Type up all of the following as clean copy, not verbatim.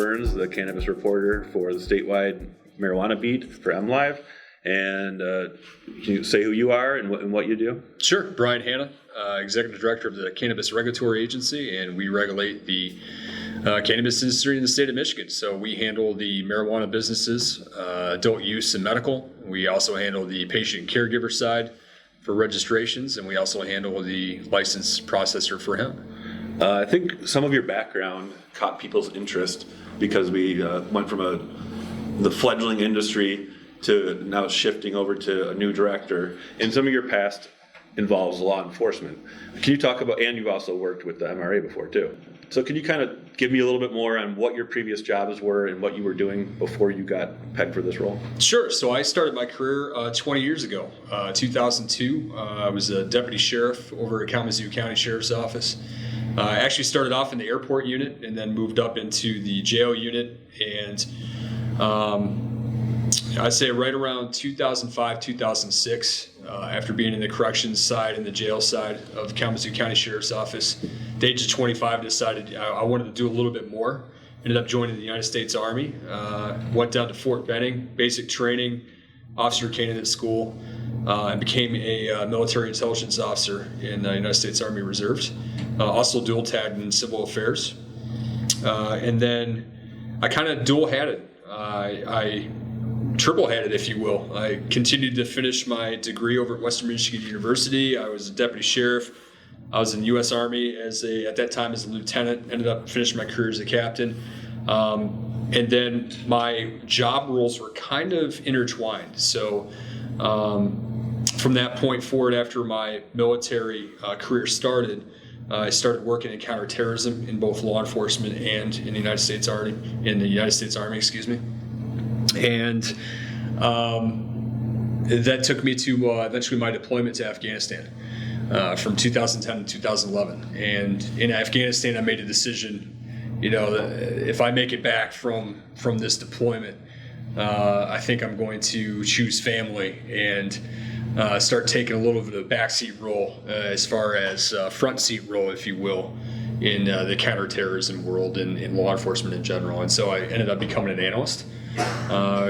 Burns, the cannabis reporter for the statewide marijuana beat for MLive. And can you say who you are and what you do? Sure. Brian Hanna, Executive Director of the Cannabis Regulatory Agency, and we regulate the cannabis industry in the state of Michigan. So we handle the marijuana businesses, adult use and medical. We also handle the patient and caregiver side for registrations, and we also handle the license processor for hemp. I think some of your background caught people's interest because we went from the fledgling industry to now shifting over to a new director. And some of your past involves law enforcement. Can you talk about, and you've also worked with the MRA before too. So can you kind of give me a little bit more on what your previous jobs were and what you were doing before you got pegged for this role? Sure. So I started my career 20 years ago, 2002. I was a deputy sheriff over at Kalamazoo County Sheriff's Office. I actually started off in the airport unit and then moved up into the jail unit. And I'd say right around 2005, 2006, after being in the corrections side and the jail side of Kalamazoo County Sheriff's Office, at the age of 25, decided I wanted to do a little bit more. Ended up joining the United States Army, went down to Fort Benning, basic training, officer candidate school, and became a military intelligence officer in the United States Army Reserves. Also dual tagged in civil affairs. And then I kind of dual-hatted. I triple-hatted, if you will. I continued to finish my degree over at Western Michigan University. I was a deputy sheriff. I was in the U.S. Army at that time as a lieutenant. Ended up finishing my career as a captain. And then my job roles were kind of intertwined. So from that point forward, after my military career started, I started working in counterterrorism in both law enforcement and in the United States Army. And that took me to eventually my deployment to Afghanistan from 2010 to 2011. And in Afghanistan, I made a decision, that if I make it back from this deployment, I think I'm going to choose family and start taking a little bit of a backseat role as far as front seat role, if you will, in the counterterrorism world and in law enforcement in general. And so I ended up becoming an analyst.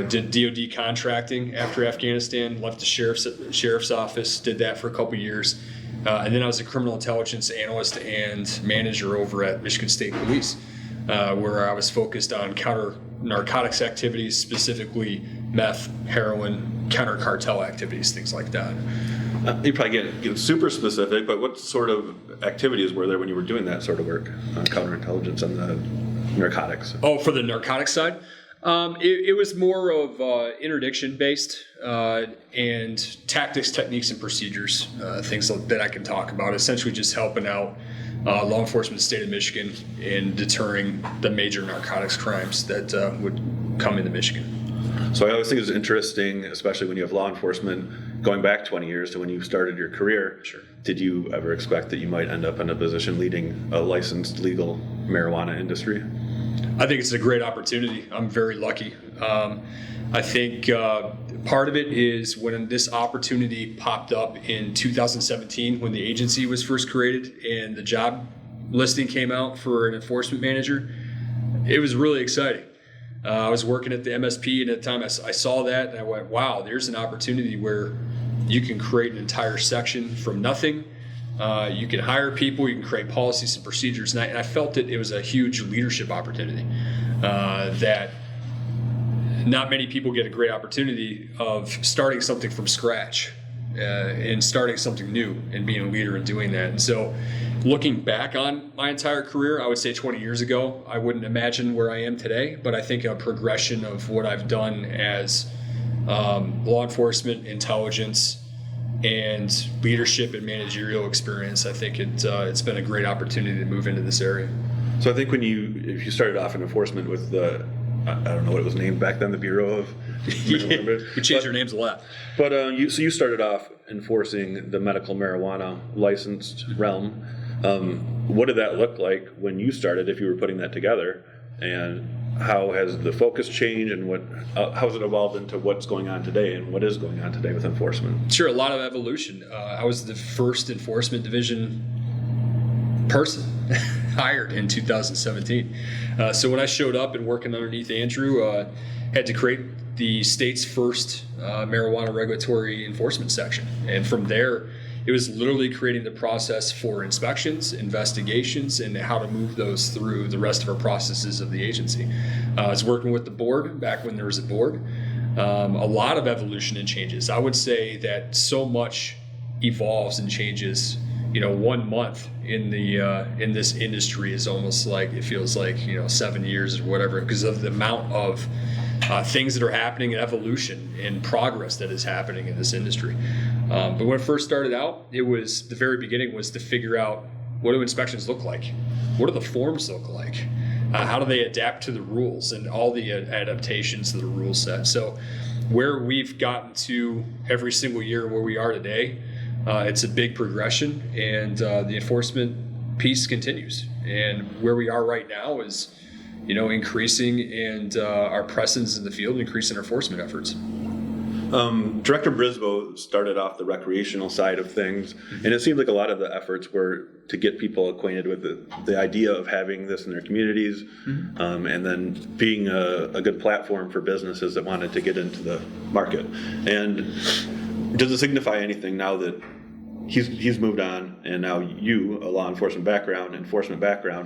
Did DoD contracting after Afghanistan, left the sheriff's office, did that for a couple years. And then I was a criminal intelligence analyst and manager over at Michigan State Police, where I was focused on counter narcotics activities, specifically meth, heroin, counter cartel activities, things like that. You probably get super specific, but what sort of activities were there when you were doing that sort of work, counterintelligence and the narcotics? Oh, for the narcotics side? It was more of interdiction based and tactics, techniques, and procedures, things that I can talk about. Essentially, just helping out law enforcement in the state of Michigan in deterring the major narcotics crimes that would come into Michigan. So I always think it's interesting, especially when you have law enforcement going back 20 years to when you started your career. Sure. Did you ever expect that you might end up in a position leading a licensed legal marijuana industry? I think it's a great opportunity. I'm very lucky. I think part of it is when this opportunity popped up in 2017 when the agency was first created and the job listing came out for an enforcement manager. It was really exciting. I was working at the MSP, and at the time I saw that and I went, wow, there's an opportunity where you can create an entire section from nothing. You can hire people, you can create policies and procedures, and I felt that it was a huge leadership opportunity that not many people get a great opportunity of starting something from scratch and starting something new and being a leader and doing that. And so looking back on my entire career, I would say 20 years ago, I wouldn't imagine where I am today, but I think a progression of what I've done as law enforcement, intelligence, and leadership and managerial experience, I think it's been a great opportunity to move into this area. So I think if you started off in enforcement with the, I don't know what it was named back then, the Bureau of... We changed our names a lot. But you started off enforcing the medical marijuana licensed realm. What did that look like when you started, if you were putting that together? And how has the focus changed, and how has it evolved into what's going on today, and what is going on today with enforcement? Sure, a lot of evolution. I was the first enforcement division person hired in 2017. So when I showed up and working underneath Andrew, had to create the state's first marijuana regulatory enforcement section. And from there, it was literally creating the process for inspections, investigations, and how to move those through the rest of our processes of the agency. I was working with the board back when there was a board. A lot of evolution and changes. I would say that so much evolves and changes. 1 month in this industry is almost like, it feels like 7 years or whatever, because of the amount of things that are happening, and evolution and progress that is happening in this industry. But when it first started out, it was, the very beginning was to figure out, what do inspections look like? What do the forms look like? How do they adapt to the rules and all the adaptations to the rule set? So where we've gotten to every single year where we are today, it's a big progression, and the enforcement piece continues. And where we are right now is, increasing and our presence in the field, increasing our enforcement efforts. Director Brisboe started off the recreational side of things, and it seemed like a lot of the efforts were to get people acquainted with the idea of having this in their communities, and then being a good platform for businesses that wanted to get into the market. And does it signify anything now that he's moved on, and now you, a law enforcement background,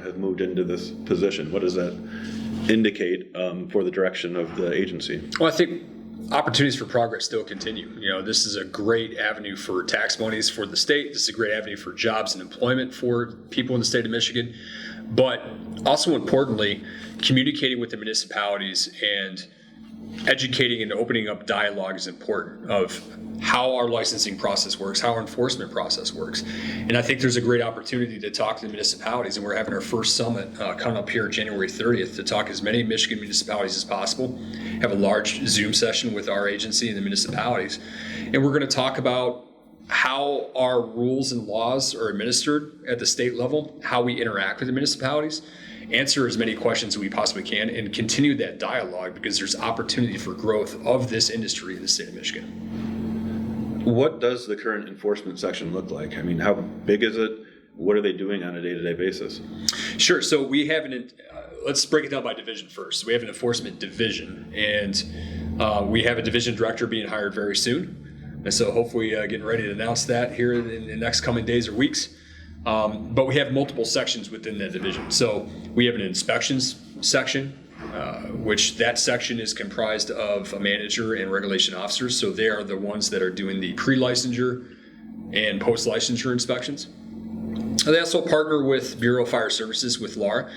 have moved into this position? What does that indicate for the direction of the agency? Well, I think opportunities for progress still continue. This is a great avenue for tax monies for the state. This is a great avenue for jobs and employment for people in the state of Michigan. But also importantly, communicating with the municipalities and educating and opening up dialogue is important, of how our licensing process works, how our enforcement process works. And I think there's a great opportunity to talk to the municipalities, and we're having our first summit coming up here January 30th to talk as many Michigan municipalities as possible, have a large Zoom session with our agency and the municipalities. And we're going to talk about how our rules and laws are administered at the state level, how we interact with the municipalities, answer as many questions as we possibly can, and continue that dialogue, because there's opportunity for growth of this industry in the state of Michigan. What does the current enforcement section look like? I mean, how big is it? What are they doing on a day-to-day basis? Sure. So we have let's break it down by division first. So we have an enforcement division, and we have a division director being hired very soon. And so hopefully getting ready to announce that here in the next coming days or weeks. But we have multiple sections within that division. So we have an inspections section, which that section is comprised of a manager and regulation officers. So they are the ones that are doing the pre-licensure and post-licensure inspections. They also partner with Bureau of Fire Services, with Laura.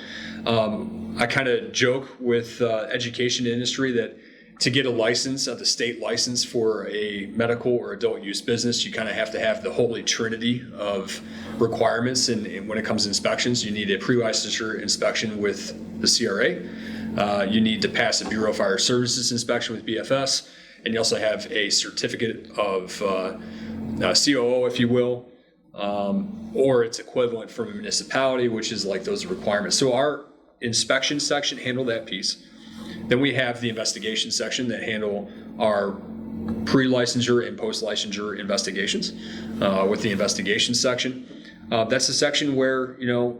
I kind of joke with education industry that to get a license, the state license for a medical or adult use business, you kind of have to have the holy trinity of requirements. And when it comes to inspections, you need a pre-licensure inspection with the CRA. You need to pass a Bureau of Fire Services inspection with BFS. And you also have a certificate of COO, if you will, or its equivalent from a municipality, which is like those requirements. So our inspection section handle that piece. Then we have the investigation section that handle our pre-licensure and post-licensure investigations. With the investigation section, that's the section where, we're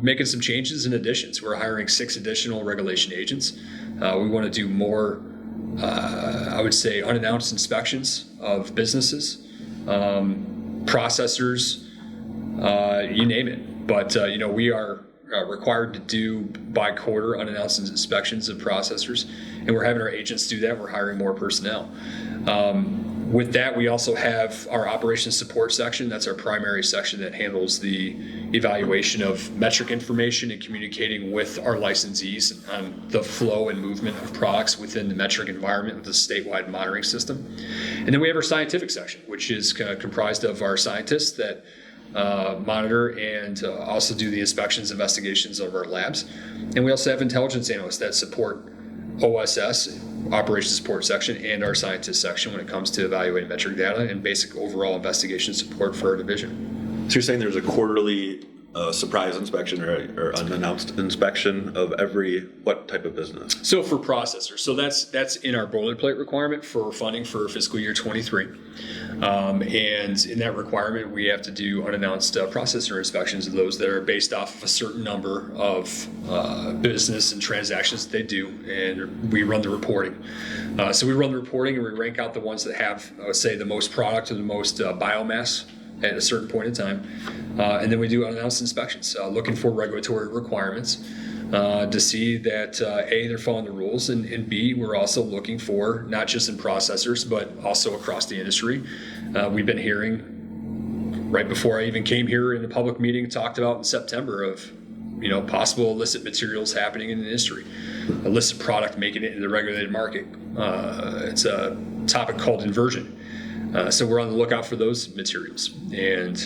making some changes and additions. We're hiring 6 additional regulation agents. We want to do more, I would say, unannounced inspections of businesses, processors, you name it. But, we are required to do by quarter unannounced inspections of processors, and we're having our agents do that. We're hiring more personnel. With that, we also have our operations support section. That's our primary section that handles the evaluation of metric information and communicating with our licensees on the flow and movement of products within the metric environment with the statewide monitoring system. And then we have our scientific section, which is comprised of our scientists that monitor and also do the inspections, investigations of our labs. And we also have intelligence analysts that support OSS, operations support section, and our scientist section when it comes to evaluating metric data and basic overall investigation support for our division. So you're saying there's a quarterly a surprise inspection or unannounced inspection of what type of business? So for processors, so that's in our boilerplate requirement for funding for fiscal year 23. And in that requirement, we have to do unannounced processor inspections of those that are based off of a certain number of business and transactions that they do, and we run the reporting. So we run the reporting and we rank out the ones that have, I would say, the most product or the most biomass at a certain point in time. And then we do unannounced inspections, looking for regulatory requirements to see that A, they're following the rules, and B, we're also looking for, not just in processors, but also across the industry. We've been hearing, right before I even came here in the public meeting, talked about in September of, possible illicit materials happening in the industry, illicit product making it into the regulated market. It's a topic called inversion. So we're on the lookout for those materials, and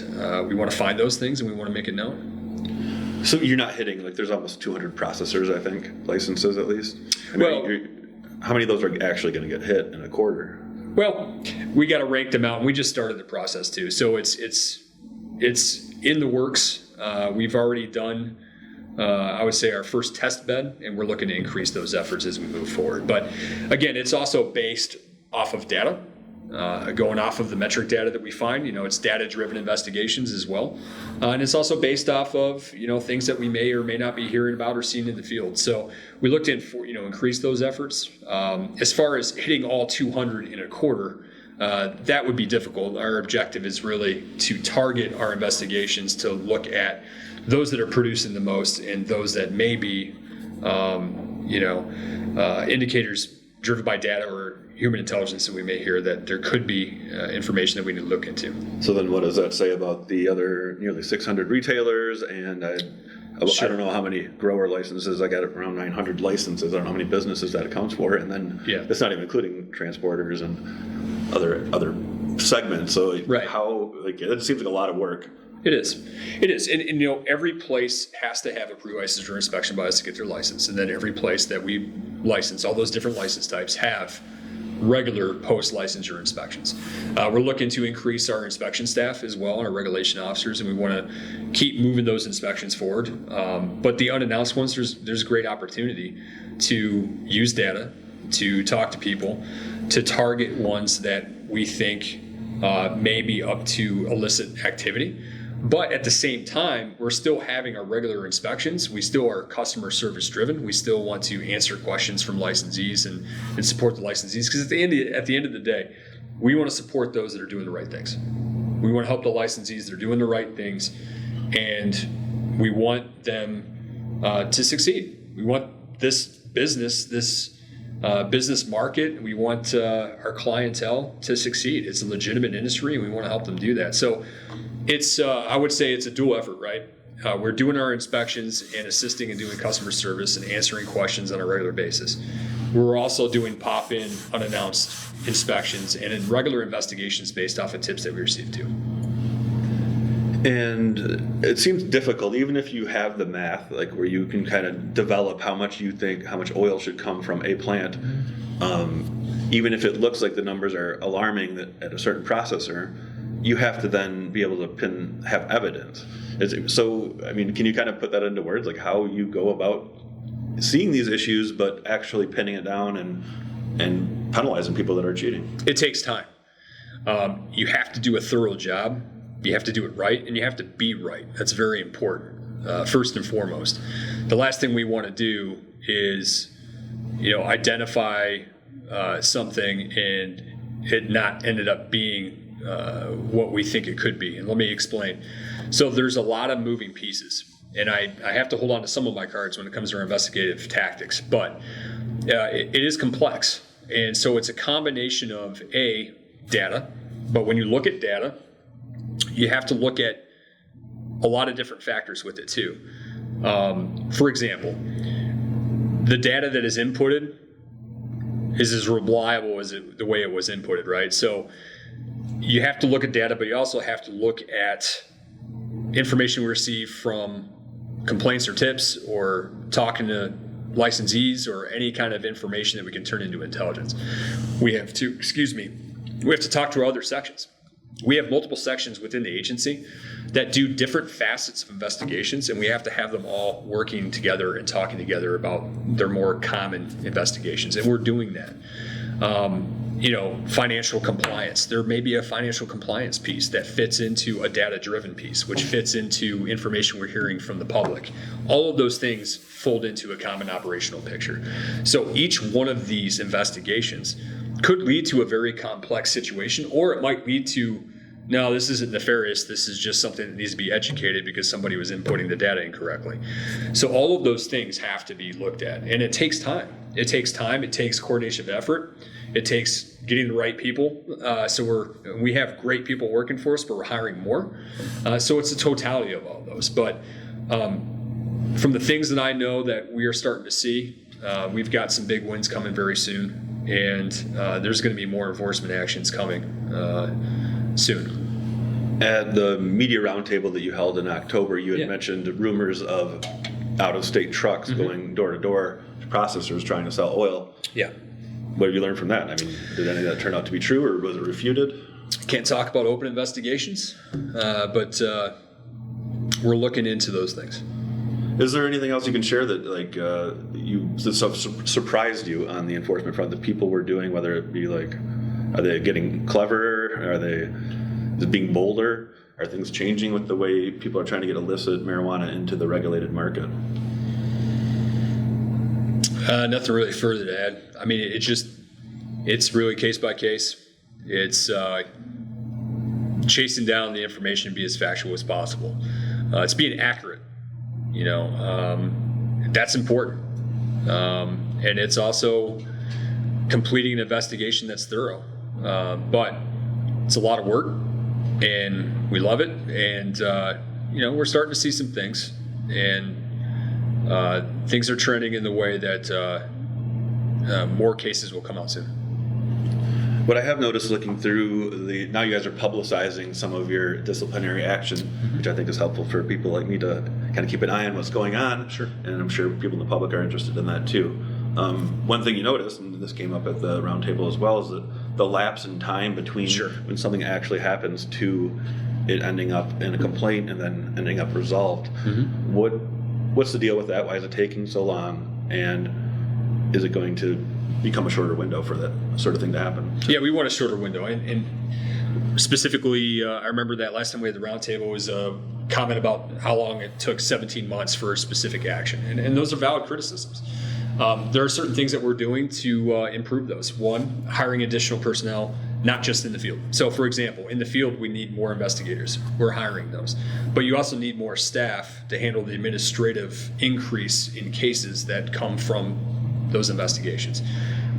we want to find those things, and we want to make it known. So you're not hitting, there's almost 200 processors, I think, licenses at least. How many of those are actually going to get hit in a quarter? Well, we got to rank them out, and we just started the process too. So it's in the works. We've already done, I would say, our first test bed, and we're looking to increase those efforts as we move forward. But again, it's also based off of data. Going off of the metric data that we find, it's data-driven investigations as well. And it's also based off of, things that we may or may not be hearing about or seeing in the field. So we looked at, increase those efforts. As far as hitting all 200 in a quarter, that would be difficult. Our objective is really to target our investigations to look at those that are producing the most and those that may be, indicators driven by data or human intelligence that we may hear that there could be information that we need to look into. So then what does that say about the other nearly 600 retailers? And I don't know how many grower licenses. I got around 900 licenses. I don't know how many businesses that accounts for. And then it's not even including transporters and other segments. So how, it seems like a lot of work. It is. And every place has to have a pre-licensure inspection by us to get their license. And then every place that we license, all those different license types, have regular post-licensure inspections. We're looking to increase our inspection staff as well, our regulation officers, and we want to keep moving those inspections forward. But the unannounced ones, there's great opportunity to use data, to talk to people, to target ones that we think may be up to illicit activity. But at the same time, we're still having our regular inspections. We still are customer service driven. We still want to answer questions from licensees and support the licensees. Because at the end of the day, we want to support those that are doing the right things. We want to help the licensees that are doing the right things, and we want them to succeed. We want this business, business market. We want our clientele to succeed. It's a legitimate industry, and we want to help them do that. So it's, I would say it's a dual effort, right? We're doing our inspections and assisting and doing customer service and answering questions on a regular basis. We're also doing pop-in unannounced inspections and in regular investigations based off of tips that we receive too. And it seems difficult, even if you have the math, where you can kind of develop how much oil should come from a plant. Even if it looks like the numbers are alarming at a certain processor, you have to then be able to have evidence. So, can you kind of put that into words, how you go about seeing these issues, but actually pinning it down and penalizing people that are cheating? It takes time. You have to do a thorough job. You have to do it right, and you have to be right. That's very important, first and foremost. The last thing we want to do is, identify something and it not ended up being what we think it could be. And let me explain. So there's a lot of moving pieces, and I have to hold on to some of my cards when it comes to our investigative tactics, but it is complex. And so it's a combination of data, but when you look at data, you have to look at a lot of different factors with it too. For example, the data that is inputted is as reliable as the way it was inputted, right? So you have to look at data, but you also have to look at information we receive from complaints or tips or talking to licensees or any kind of information that we can turn into intelligence. We have to talk to our other sections. we have multiple sections within the agency that do different facets of investigations, and we have to have them all working together and talking together about their more common investigations, and we're doing that. Financial compliance. There may be a financial compliance piece that fits into a data-driven piece, which fits into information we're hearing from the public. All of those things fold into a common operational picture. So each one of these investigations could lead to a very complex situation, or it might lead to, no, this isn't nefarious, this is just something that needs to be educated because somebody was inputting the data incorrectly. So all of those things have to be looked at, and it takes time. It takes coordination of effort, it takes getting the right people. So we have great people working for us, but we're hiring more. So it's a totality of all those. But from the things that I know that we are starting to see, we've got some big wins coming very soon, and there's going to be more enforcement actions coming soon. At the media roundtable that you held in October, you had mentioned rumors of out-of-state trucks going door to door to processors trying to sell oil. Yeah. What have you learned from that? I mean, did any of that turn out to be true, or was it refuted? Can't talk about open investigations, but we're looking into those things. Is there anything else you can share that surprised you on the enforcement front that people were doing? Whether it be are they getting cleverer? Is it being bolder? Are things changing with the way people are trying to get illicit marijuana into the regulated market? Nothing really further to add. I mean, it's really case by case. It's chasing down the information to be as factual as possible. It's being accurate. That's important. And it's also completing an investigation that's thorough. But it's a lot of work, and we love it. And, we're starting to see some things, and things are trending in the way that more cases will come out soon. What I have noticed looking through now you guys are publicizing some of your disciplinary action, which I think is helpful for people like me to kind of keep an eye on what's going on. Sure. And I'm sure people in the public are interested in that too. One thing you notice, and this came up at the roundtable as well, is that the lapse in time between when something actually happens to it ending up in a complaint and then ending up resolved. What's the deal with that? Why is it taking so long? And is it going to become a shorter window for that sort of thing to happen? Yeah, we want a shorter window. And specifically, I remember that last time we had the roundtable was a comment about how long it took 17 months for a specific action. And those are valid criticisms. There are certain things that we're doing to improve those. One, hiring additional personnel, not just in the field. So, for example, in the field, we need more investigators. We're hiring those. But you also need more staff to handle the administrative increase in cases that come from those investigations.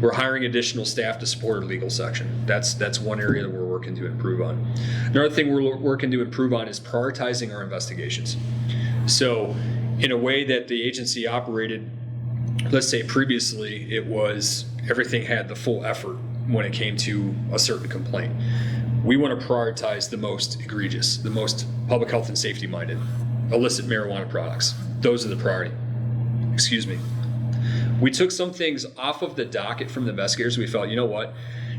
We're hiring additional staff to support our legal section. That's one area that we're working to improve on. Another thing we're working to improve on is prioritizing our investigations. So, in a way that the agency operated, let's say previously, it was everything had the full effort when it came to a certain complaint. We want to prioritize the most egregious, the most public health and safety minded, illicit marijuana products. Those are the priority. Excuse me. We took some things off of the docket from the investigators. We felt, you know what,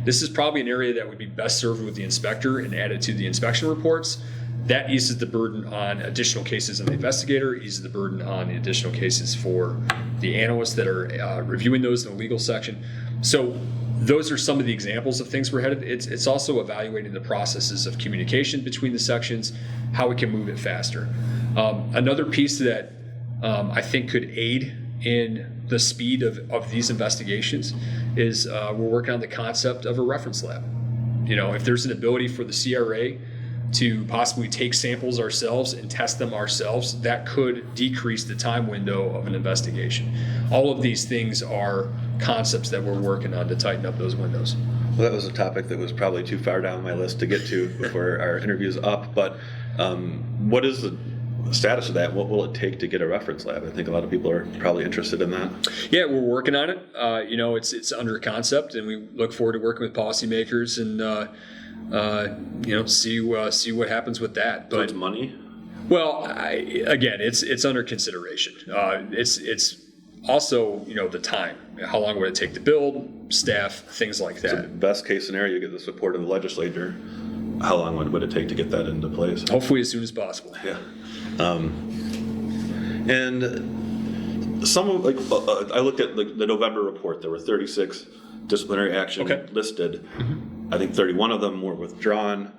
this is probably an area that would be best served with the inspector and added to the inspection reports. That eases the burden on additional cases on the investigator, eases the burden on the additional cases for the analysts that are reviewing those in the legal section. So those are some of the examples of things we're headed. It's also evaluating the processes of communication between the sections, how we can move it faster. Another piece that I think could aid in the speed of these investigations is we're working on the concept of a reference lab. If there's an ability for the CRA to possibly take samples ourselves and test them ourselves, that could decrease the time window of an investigation. All of these things are concepts that we're working on to tighten up those windows. Well, that was a topic that was probably too far down my list to get to before our interview's up, but what is the status of that? What will it take to get a reference lab? I think a lot of people are probably interested in that. Yeah, we're working on it. It's under concept, and we look forward to working with policymakers and see what happens with that. But so it's money? Well, it's under consideration. It's also the time. How long would it take to build, staff, things like that. So best case scenario, you get the support of the legislature how long would it take to get that into place? Hopefully as soon as possible. Yeah. And some of, like, I looked at the November report. There were 36 disciplinary actions listed. I think 31 of them were withdrawn.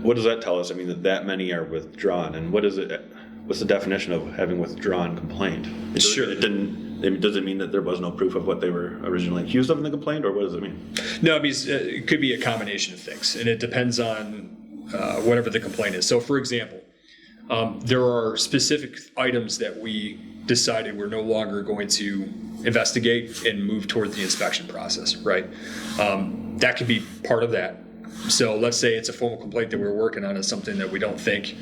What does that tell us? I mean, that many are withdrawn, and what's the definition of having withdrawn complaint? Sure. Does it mean that there was no proof of what they were originally accused of in the complaint, or what does it mean? No, it could be a combination of things, and it depends on whatever the complaint is. So, for example, there are specific items that we decided we're no longer going to investigate and move toward the inspection process, right? That could be part of that. So let's say it's a formal complaint that we're working on, is something that we don't think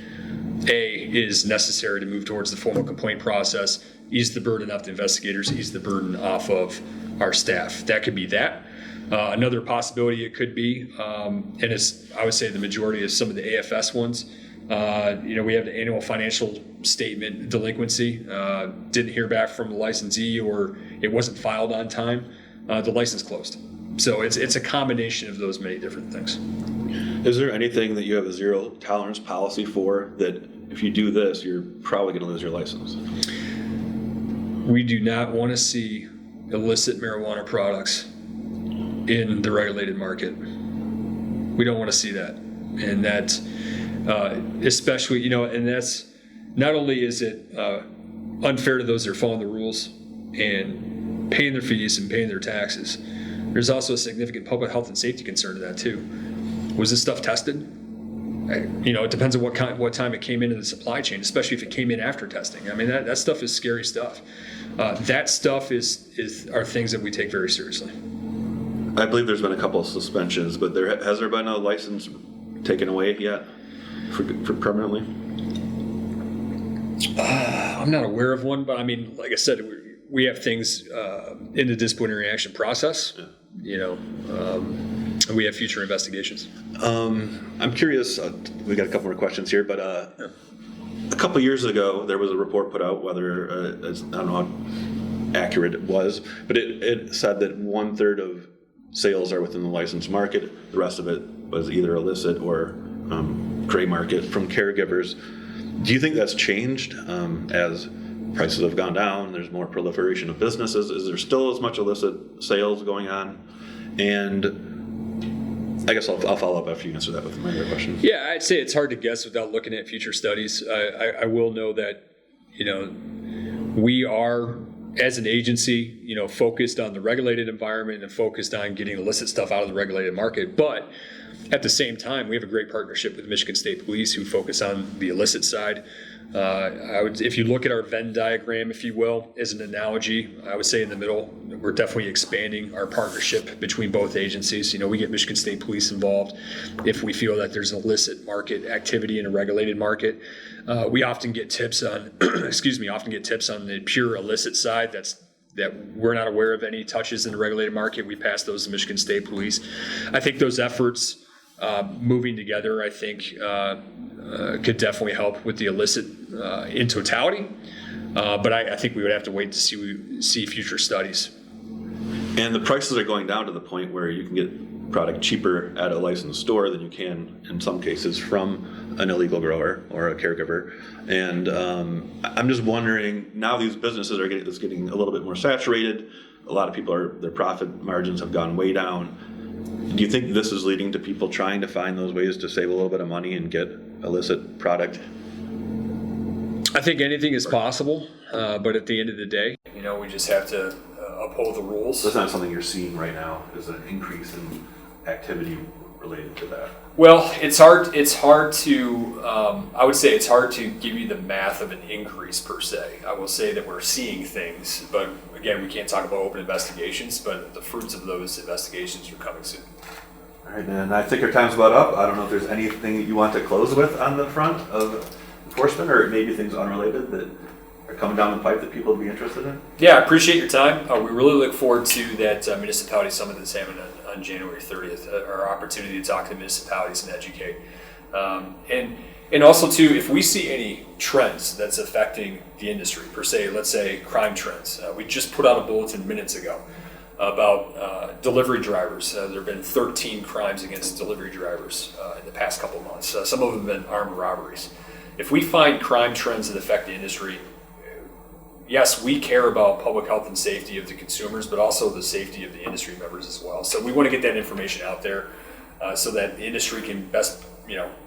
is necessary to move towards the formal complaint process, ease the burden off the investigators, ease the burden off of our staff. That could be that. Another possibility it could be, and it's, I would say the majority of some of the AFS ones, we have the annual financial statement delinquency, didn't hear back from the licensee, or it wasn't filed on time, the license closed. So it's a combination of those many different things. Is there anything that you have a zero tolerance policy for, that if you do this, you're probably going to lose your license? We do not want to see illicit marijuana products in the regulated market. We don't want to see that. And that, especially, and that's, not only is it unfair to those that are following the rules and paying their fees and paying their taxes, there's also a significant public health and safety concern to that too. Was this stuff tested? It depends on what time it came into the supply chain, especially if it came in after testing. I mean, that stuff is scary stuff. That stuff are things that we take very seriously. I believe there's been a couple of suspensions, but has there been a license taken away yet for permanently? I'm not aware of one, but I mean, like I said, we have things in the disciplinary action process. Yeah. We have future investigations. I'm curious, we got a couple more questions here, but a couple years ago, there was a report put out, whether, I don't know how accurate it was, but it said that 1/3 of sales are within the licensed market. The rest of it was either illicit or gray market from caregivers. Do you think that's changed as prices have gone down? There's more proliferation of businesses. Is there still as much illicit sales going on? And I guess I'll follow up after you answer that with my other question. Yeah, I'd say it's hard to guess without looking at future studies. I will know that, we are, as an agency, focused on the regulated environment and focused on getting illicit stuff out of the regulated market. But at the same time, we have a great partnership with Michigan State Police, who focus on the illicit side. If you look at our Venn diagram, if you will, as an analogy, I would say in the middle, we're definitely expanding our partnership between both agencies. We get Michigan State Police involved if we feel that there's illicit market activity in a regulated market. We often get tips on, on the pure illicit side. That we're not aware of any touches in the regulated market. We pass those to Michigan State Police. I think those efforts moving together, I think, could definitely help with the illicit in totality. But I think we would have to wait to see future studies. And the prices are going down to the point where you can get product cheaper at a licensed store than you can, in some cases, from an illegal grower or a caregiver. And I'm just wondering, now these businesses are getting a little bit more saturated. A lot of people their profit margins have gone way down. Do you think this is leading to people trying to find those ways to save a little bit of money and get illicit product? I think anything is possible, but at the end of the day, we just have to uphold the rules. That's not something you're seeing right now. Is an increase in activity related to that? Well, it's hard to, I would say it's hard to give you the math of an increase per se. I will say that we're seeing things, but again, we can't talk about open investigations, but the fruits of those investigations are coming soon. All right, and I think our time's about up. I don't know if there's anything that you want to close with on the front of enforcement, or maybe things unrelated that are coming down the pipe that people would be interested in? Yeah, I appreciate your time. We really look forward to that municipality summit that's happening on January 30th, our opportunity to talk to municipalities and educate. And also, too, if we see any trends that's affecting the industry, per se, let's say crime trends. We just put out a bulletin minutes ago. about delivery drivers. There have been 13 crimes against delivery drivers in the past couple months. Some of them have been armed robberies. If we find crime trends that affect the industry, yes, we care about public health and safety of the consumers, but also the safety of the industry members as well. So we want to get that information out there so that the industry can best,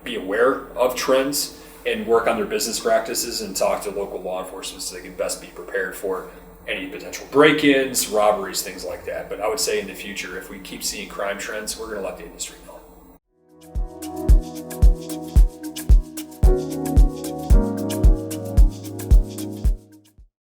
be aware of trends and work on their business practices and talk to local law enforcement so they can best be prepared for any potential break-ins, robberies, things like that. But I would say in the future, if we keep seeing crime trends, we're going to let the industry know.